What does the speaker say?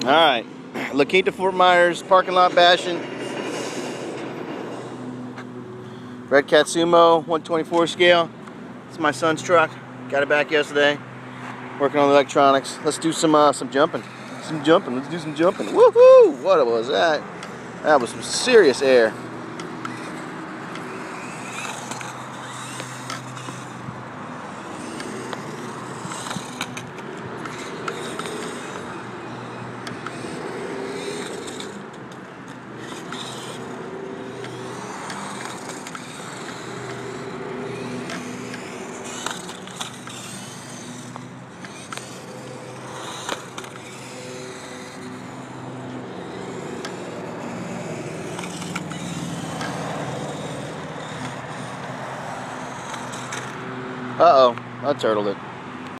Alright, La Quinta Fort Myers, parking lot bashing. Redcat Sumo, 124 scale. It's my son's truck. Got it back yesterday. Working on the electronics. Let's do some jumping. Let's do some jumping. Woohoo! What was that? That was some serious air. Uh-oh, I turtled it.